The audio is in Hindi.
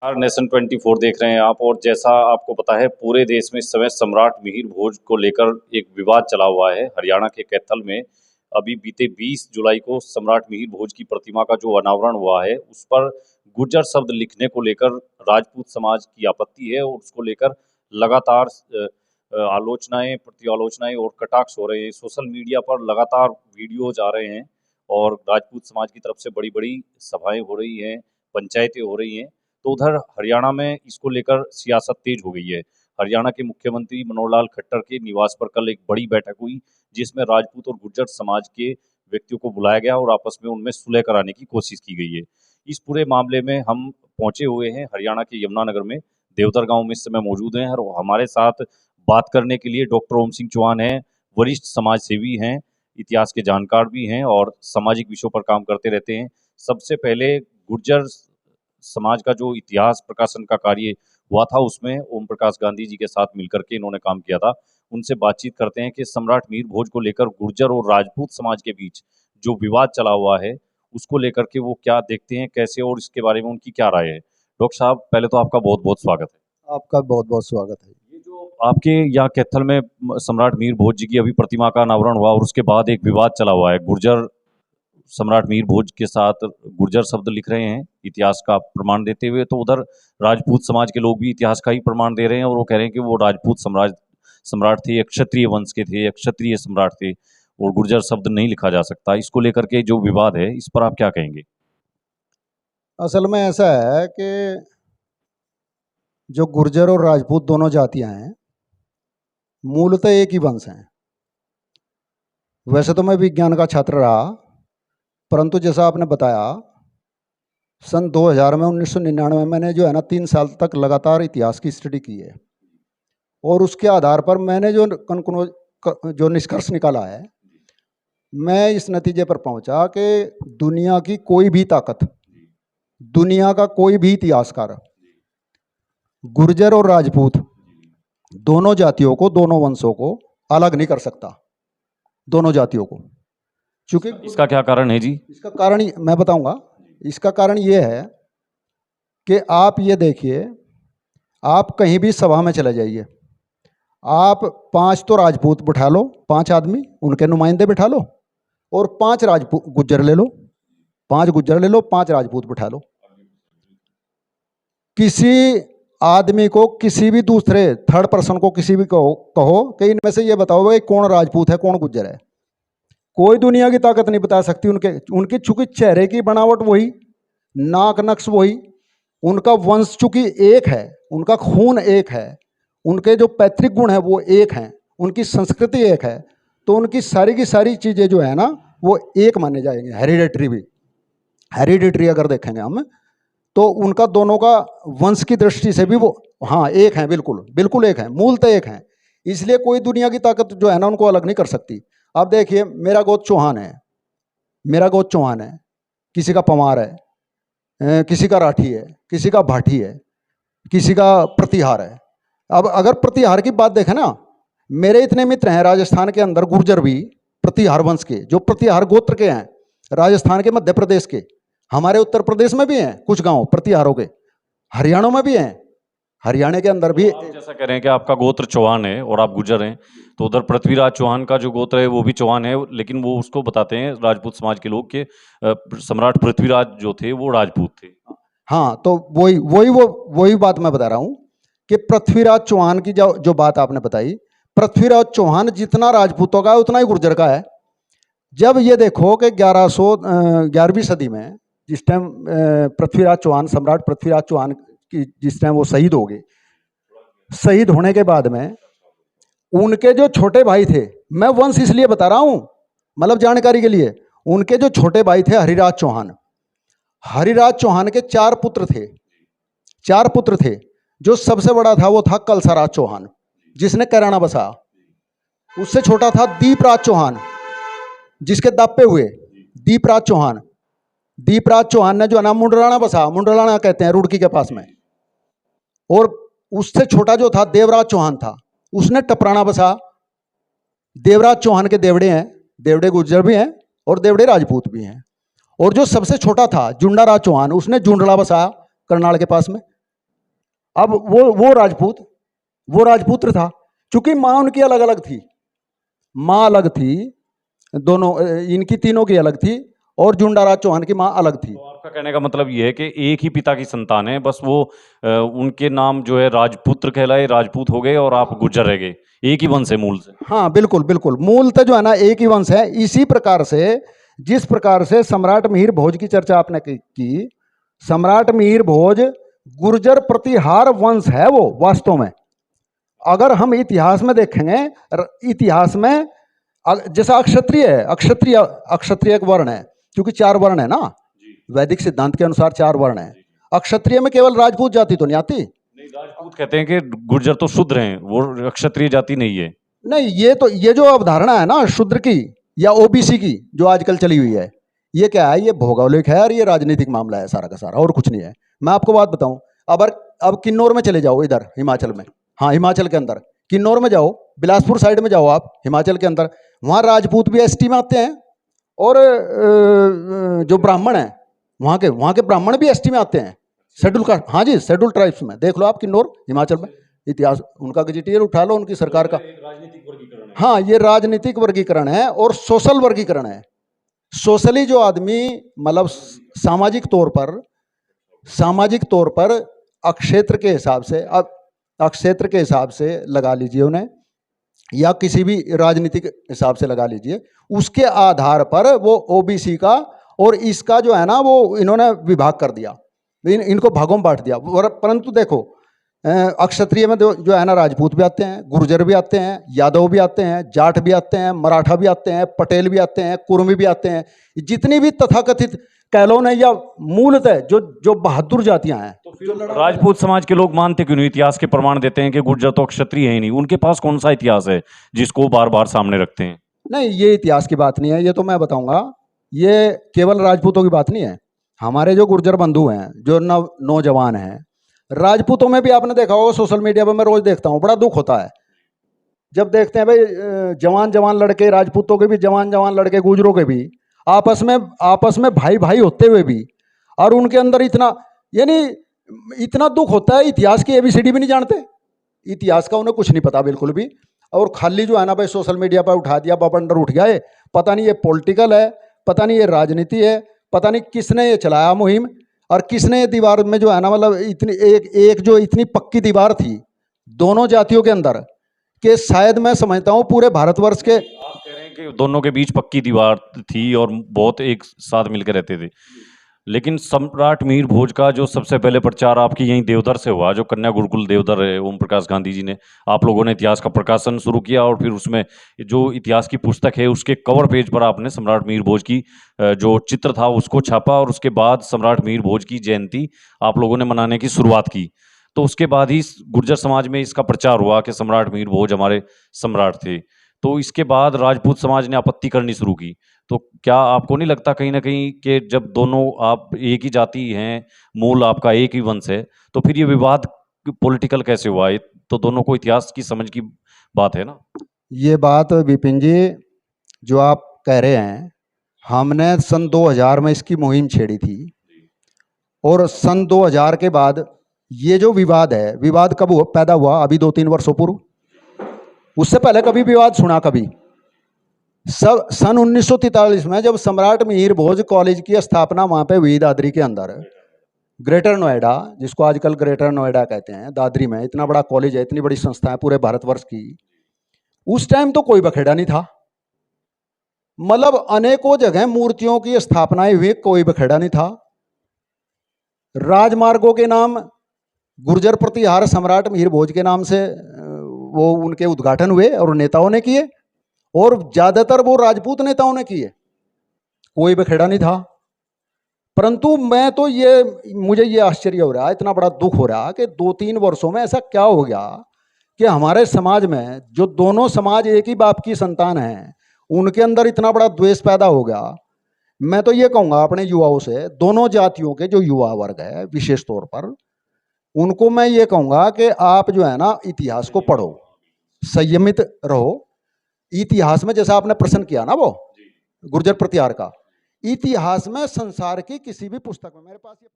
आर नेशन 24 देख रहे हैं आप। और जैसा आपको पता है, पूरे देश में इस समय सम्राट मिहिर भोज को लेकर एक विवाद चला हुआ है। हरियाणा के कैथल में अभी बीते 20 जुलाई को सम्राट मिहिर भोज की प्रतिमा का जो अनावरण हुआ है, उस पर गुर्जर शब्द लिखने को लेकर राजपूत समाज की आपत्ति है और उसको लेकर लगातार आलोचनाएं, प्रति आलोचनाएं और कटाक्ष हो रहे हैं। सोशल मीडिया पर लगातार वीडियोज आ रहे हैं और राजपूत समाज की तरफ से बड़ी बड़ी सभाएं हो रही हैं, पंचायतें हो रही हैं। तो उधर हरियाणा में इसको लेकर सियासत तेज हो गई है। हरियाणा के मुख्यमंत्री मनोहर लाल खट्टर के निवास पर कल एक बड़ी बैठक हुई, जिसमें राजपूत और गुर्जर समाज के व्यक्तियों को बुलाया गया और आपस में उनमें सुलह कराने की कोशिश की गई है। इस पूरे मामले में हम पहुंचे हुए हैं हरियाणा के यमुनानगर में, देवधर गांव में इस समय मौजूद हैं और हमारे साथ बात करने के लिए डॉक्टर ओम सिंह चौहान हैं। वरिष्ठ समाज सेवी हैं, इतिहास के जानकार भी हैं और सामाजिक विषयों पर काम करते रहते हैं। सबसे पहले गुर्जर समाज का जो इतिहास प्रकाशन का कार्य हुआ था, उसमें ओम प्रकाश गांधी जी के साथ मिलकर के इन्होंने काम किया था। उनसे बातचीत करते हैं कि सम्राट मिहिर भोज को लेकर गुर्जर और राजपूत समाज के बीच जो विवाद चला हुआ है, उसको लेकर के वो क्या देखते हैं, कैसे, और इसके बारे में उनकी क्या राय है। डॉक्टर साहब, पहले तो आपका बहुत बहुत स्वागत है। आपका बहुत बहुत स्वागत है। ये जो आपके यहाँ कैथल में सम्राट मिहिर भोज जी की अभी प्रतिमा का अनावरण हुआ और उसके बाद एक विवाद चला हुआ है, गुर्जर सम्राट मिहिर भोज के साथ गुर्जर शब्द लिख रहे हैं इतिहास का प्रमाण देते हुए, तो उधर राजपूत समाज के लोग भी इतिहास का ही प्रमाण दे रहे हैं और वो कह रहे हैं कि वो राजपूत सम्राट थे, एक क्षत्रिय वंश के थे, एक क्षत्रिय सम्राट थे और गुर्जर शब्द नहीं लिखा जा सकता। इसको लेकर के जो विवाद है, इस पर आप क्या कहेंगे? असल में ऐसा है कि जो गुर्जर और राजपूत दोनों जातियां हैं, मूलतः एक ही वंश हैं। वैसे तो मैं विज्ञान का छात्र रहा, परंतु जैसा आपने बताया, सन 2000 में 1999 में मैंने जो है ना 3 साल तक लगातार इतिहास की स्टडी की है और उसके आधार पर मैंने जो निष्कर्ष निकाला है, मैं इस नतीजे पर पहुंचा कि दुनिया की कोई भी ताकत, दुनिया का कोई भी इतिहासकार गुर्जर और राजपूत दोनों जातियों को, दोनों वंशों को अलग नहीं कर सकता, दोनों जातियों को। चूंकि इसका क्या कारण है जी? इसका कारण मैं बताऊंगा। इसका कारण ये है कि आप ये देखिए, आप कहीं भी सभा में चले जाइए, आप 5 तो राजपूत बिठा लो, 5 आदमी उनके नुमाइंदे बिठा लो और 5 राजपूत गुज्जर ले लो, 5 गुज्जर ले लो, 5 राजपूत बिठा लो। किसी आदमी को, किसी भी दूसरे थर्ड पर्सन को, किसी भी कहो कि इनमें से ये बताओ भाई कौन राजपूत है, कौन गुज्जर है, कोई दुनिया की ताकत नहीं बता सकती। उनकी चूंकि चेहरे की बनावट वही, नाक नक्श वही, उनका वंश चूंकि एक है, उनका खून एक है, उनके जो पैतृक गुण है वो एक हैं, उनकी संस्कृति एक है, तो उनकी सारी की सारी चीज़ें जो है ना वो एक माने जाएंगे। हेरिडेटरी भी, हेरिडेटरी अगर देखेंगे हम, तो उनका दोनों का वंश की दृष्टि से भी वो हाँ एक हैं, बिल्कुल बिल्कुल एक हैं, मूलतः एक हैं। इसलिए कोई दुनिया की ताकत जो है ना उनको अलग नहीं कर सकती। आप देखिए, मेरा गोत्र चौहान है, मेरा गोत्र चौहान है, किसी का पवार है, किसी का राठी है, किसी का भाटी है, किसी का प्रतिहार है। अब अगर प्रतिहार की बात देखें ना, मेरे इतने मित्र हैं राजस्थान के अंदर, गुर्जर भी प्रतिहार वंश के, जो प्रतिहार गोत्र के हैं, राजस्थान के, मध्य प्रदेश के, हमारे उत्तर प्रदेश में भी हैं कुछ गांव प्रतिहारों के, हरियाणा में भी हैं, हरियाणा के अंदर भी। आप जैसा कह रहे हैं कि आपका गोत्र चौहान है और आप गुर्जर हैं, तो उधर पृथ्वीराज चौहान का जो गोत्र है वो भी चौहान है, लेकिन वो उसको बताते हैं राजपूत समाज के लोग के सम्राट पृथ्वीराज जो थे वो राजपूत थे। हाँ, तो वही बात मैं बता रहा हूँ कि पृथ्वीराज चौहान की जो बात आपने बताई, पृथ्वीराज चौहान जितना राजपूतों का है उतना ही गुर्जर का है। जब ये देखो कि 11वीं सदी में जिस टाइम पृथ्वीराज चौहान, सम्राट पृथ्वीराज चौहान की जिस टाइम वो शहीद हो गए, शहीद होने के बाद में उनके जो छोटे भाई थे, मैं वंश इसलिए बता रहा हूँ मतलब जानकारी के लिए, उनके जो छोटे भाई थे हरिराज चौहान, हरिराज चौहान के 4 पुत्र थे, 4 पुत्र थे। जो सबसे बड़ा था वो था कलसाराज चौहान, जिसने कैराना बसाया। उससे छोटा था दीपराज चौहान, जिसके दापे हुए दीपराज चौहान। दीपराज चौहान ने जो है ना मुंडराना बसा, मुंडराना कहते हैं रुड़की के पास में। और उससे छोटा जो था देवराज चौहान था, उसने टपराना बसा। देवराज चौहान के देवड़े हैं, देवड़े गुर्जर भी हैं और देवड़े राजपूत भी हैं। और जो सबसे छोटा था जुंडाराज चौहान, उसने जुंडला बसाया करनाल के पास में। अब वो राजपुत्र था, क्योंकि माँ उनकी अलग अलग थी, माँ अलग थी, दोनों इनकी तीनों की अलग थी, और जुंडाराज चौहान की माँ अलग थी। तो आपका कहने का मतलब ये है कि एक ही पिता की संतान है, बस वो उनके नाम जो है राजपुत्र कहलाए, राजपूत हो गए, और आप गुर्जर रह गए, एक ही वंश है मूल से। हाँ बिल्कुल बिल्कुल, मूलतः जो है ना एक ही वंश है। इसी प्रकार से, जिस प्रकार से सम्राट मिहिर भोज की चर्चा आपने की, सम्राट मिहिर भोज गुर्जर प्रतिहार वंश है वो वास्तव में। अगर हम इतिहास में देखेंगे, इतिहास में जैसा अक्षत्रिय है, अक्षत्रिय एक वर्ण है, क्योंकि 4 वर्ण है ना, वैदिक सिद्धांत के अनुसार 4 वर्ण है। अक्षत्रिय में केवल राजपूत जाति तो नहीं आती। नहीं, राजपूत कहते हैं कि गुर्जर तो शूद्र हैं, वो क्षत्रिय जाति नहीं है। नहीं, ये जो अवधारणा है ना शूद्र की या ओबीसी की जो आजकल चली हुई है, ये क्या है, ये भौगोलिक है और ये राजनीतिक मामला है सारा का सारा, और कुछ नहीं है। मैं आपको बात बताऊं, अब किन्नौर में चले जाओ, इधर हिमाचल में, हाँ हिमाचल के अंदर किन्नौर में जाओ, बिलासपुर साइड में जाओ आप हिमाचल के अंदर, वहाँ राजपूत भी एसटी में आते हैं, और जो ब्राह्मण है वहाँ के ब्राह्मण भी एसटी में आते हैं, शेड्यूल कास्ट, हाँ जी शेड्यूल ट्राइब्स में। देख लो आप किन्नौर हिमाचल में, इतिहास उनका गजेटियर उठा लो, उनकी सरकार का। राजनीतिक वर्गीकरण है। हाँ, ये राजनीतिक वर्गीकरण है और सोशल वर्गीकरण है। सोशली जो आदमी मतलब सामाजिक तौर पर अक्षेत्र के हिसाब से, अब अक्षेत्र के हिसाब से लगा लीजिए उन्हें, या किसी भी राजनीतिक हिसाब से लगा लीजिए, उसके आधार पर वो ओबीसी का और इसका जो है ना वो इन्होंने विभाग कर दिया, इनको भागों में बांट दिया। परंतु देखो, अक्षत्रिय में जो है ना राजपूत भी आते हैं, गुर्जर भी आते हैं, यादव भी आते हैं, जाट भी आते हैं, मराठा भी आते हैं, पटेल भी आते हैं, कुर्मी भी आते हैं, जितनी भी तथाकथित कैलोन है या मूलतः जो बहादुर जातियां हैं। तो फिर राजपूत समाज के लोग मानते क्यों नहीं? इतिहास के प्रमाण देते हैं कि गुर्जर तो क्षत्रिय है ही नहीं, उनके पास कौन सा इतिहास है जिसको बार बार सामने रखते हैं? नहीं, ये इतिहास की बात नहीं है, ये तो मैं बताऊंगा, ये केवल राजपूतों की बात नहीं है। हमारे जो गुर्जर बंधु हैं, जो नौजवान हैं, राजपूतों में भी आपने देखा होगा, सोशल मीडिया पर मैं रोज देखता हूँ, बड़ा दुख होता है जब देखते हैं भाई जवान लड़के, राजपूतों के भी जवान लड़के, गुजरों के भी आपस में भाई भाई होते हुए भी, और उनके अंदर इतना, यानी इतना दुख होता है, इतिहास की एबीसीडी भी नहीं जानते, इतिहास का उन्हें कुछ नहीं पता बिल्कुल भी। और खाली जो है ना भाई सोशल मीडिया पर उठा दिया, बवंडर उठ गया है, पता नहीं ये पॉलिटिकल है, पता नहीं ये राजनीति है, पता नहीं किसने ये चलाया मुहिम, और किसने ये दीवार में जो है ना, मतलब इतनी एक जो इतनी पक्की दीवार थी दोनों जातियों के अंदर, कि शायद मैं समझता हूँ पूरे भारतवर्ष के। आप कह रहे हैं कि दोनों के बीच पक्की दीवार थी और बहुत एक साथ मिलकर रहते थे, लेकिन सम्राट मिहिर भोज का जो सबसे पहले प्रचार आपकी यहीं देवधर से हुआ, जो कन्या गुरुकुल देवधर है, ओम प्रकाश गांधी जी ने, आप लोगों ने इतिहास का प्रकाशन शुरू किया, और फिर उसमें जो इतिहास की पुस्तक है उसके कवर पेज पर आपने सम्राट मिहिर भोज की जो चित्र था उसको छापा, और उसके बाद सम्राट मिहिर भोज की जयंती आप लोगों ने मनाने की शुरुआत की। तो उसके बाद ही गुर्जर समाज में इसका प्रचार हुआ कि सम्राट मिहिर भोज हमारे सम्राट थे। तो इसके बाद राजपूत समाज ने आपत्ति करनी शुरू की। तो क्या आपको नहीं लगता कहीं ना कहीं कि जब दोनों आप एक ही जाति हैं, मूल आपका एक ही वंश है, तो फिर ये विवाद पॉलिटिकल कैसे हुआ? ये तो दोनों को इतिहास की समझ की बात है ना। ये बात विपिन जी जो आप कह रहे हैं, हमने सन 2000 में इसकी मुहिम छेड़ी थी, और सन 2000 के बाद ये जो विवाद है, विवाद कब पैदा हुआ? अभी 2-3 वर्षों पूर्व। उससे पहले कभी विवाद सुना? कभी सब सन 1943 में जब सम्राट मिहिर भोज कॉलेज की स्थापना वहाँ पे हुई दादरी के अंदर, ग्रेटर नोएडा, जिसको आजकल ग्रेटर नोएडा कहते हैं, दादरी में इतना बड़ा कॉलेज है, इतनी बड़ी संस्था है पूरे भारतवर्ष की। उस टाइम तो कोई बखेड़ा नहीं था, मतलब अनेकों जगह मूर्तियों की स्थापनाएं हुई, कोई बखेड़ा नहीं था। राजमार्गों के नाम गुर्जर प्रतिहार सम्राट मिहिर भोज के नाम से वो उनके उद्घाटन हुए और नेताओं ने किए, और ज्यादातर वो राजपूत नेताओं ने किए, कोई बखेड़ा नहीं था। परंतु मुझे ये आश्चर्य हो रहा है, इतना बड़ा दुख हो रहा है कि 2-3 वर्षों में ऐसा क्या हो गया कि हमारे समाज में जो दोनों समाज एक ही बाप की संतान हैं, उनके अंदर इतना बड़ा द्वेष पैदा हो गया। मैं तो ये कहूँगा अपने युवाओं से, दोनों जातियों के जो युवा वर्ग है विशेष तौर पर, उनको मैं ये कहूँगा कि आप जो है ना इतिहास को पढ़ो, संयमित रहो। इतिहास में जैसा आपने प्रश्न किया ना वो गुर्जर प्रतिहार का, इतिहास में संसार की किसी भी पुस्तक में, मेरे पास